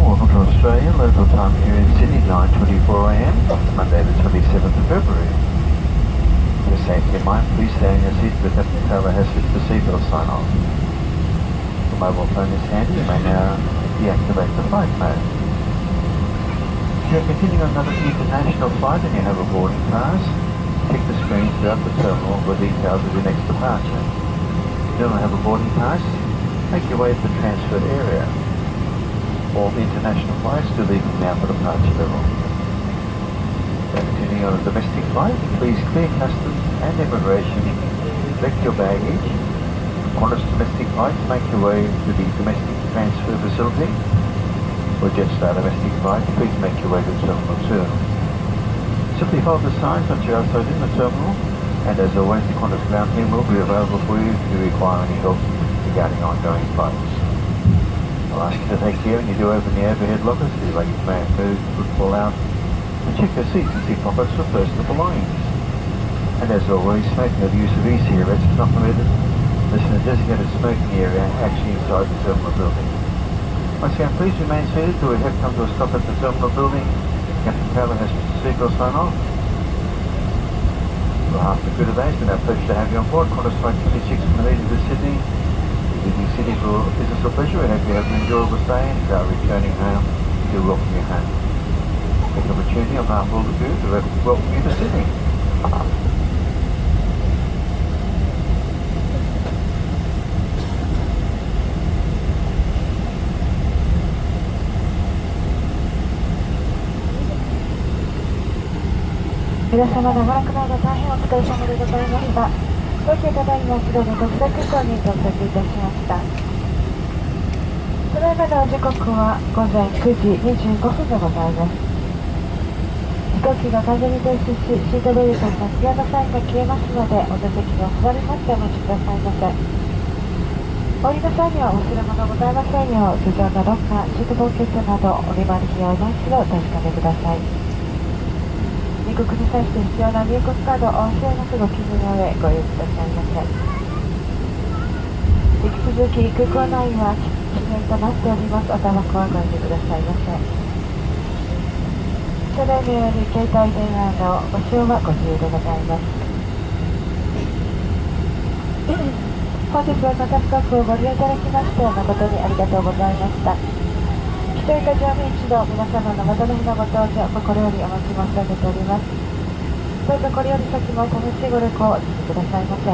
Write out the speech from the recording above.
welcome to Australia. Local time here in Sydney, 9:24 a.m. Monday the 27th of February. For safety in mind, please stay in your seat with the traveller has switched the seatbelt sign off. The mobile phone is handy, you may now deactivate the flight mode. If you're continuing on another international flight and you have a boarding pass, check the screen throughout the terminal for details of your next departure. If you don't have a boarding pass, make your way to the transfer area. All the international flights do leave now for departure level. Continuing on a domestic flight, please clear customs and immigration, collect your baggage. On a domestic flight, make your way to the domestic transfer facility. For Jetstar domestic flight, please make your way to Terminal 2. Simply hold the signs once you're outside in the terminal, and as always, the Qantas ground team will be available for you if you require any help regarding ongoing flights. I'll ask you to take care when you do open the overhead lockers, the luggage may have moved, could fall out, and check your seats and seat pockets for personal belongings. And as always, smoking or the use of e-cigarettes is not permitted unless in a designated smoking area actually inside the terminal building. Once again, please remain seated till we have come to a stop at the terminal building. Captain Taylor has Mr. Seagull sign off. On behalf of the crew today, it's been our pleasure to have you on board Qantas Flight 26 from Dunedin to Sydney. Visiting Sydney for business or pleasure, we hope you have an enjoyable stay, and if you are returning home, we do welcome you home. Take the opportunity on behalf of all the crew to welcome you to Sydney. 皆様長らくの間大変お疲れ様でございました。当機ただいますでに国際空港に到着いたしました。ただいまの時刻は午前9時25分でございます。飛行機が完全に停止し、シートベルトのツヤのサインが消えますので、お座席を座りましてお待ちくださいませ。降りの際には忘れ物ございませんよう、頭上のロッカー、シートポケットなど降り場に費用の一度お確かめください。入国に際して必要な入国カードをお忘れなくご記入の上ご用意くださいませ。引き続き空港内は危険となっております。おタバコはご遠慮くださいませ。ただいまより携帯電話のご使用はご自由でございます。本日はまた深くご利用いただきまして誠にありがとうございました。一人か乗務員一同皆様のまたの日のご搭乗心よりお待ち申し上げております。どうぞこれより先も楽しいご旅行をお続けくださいませ。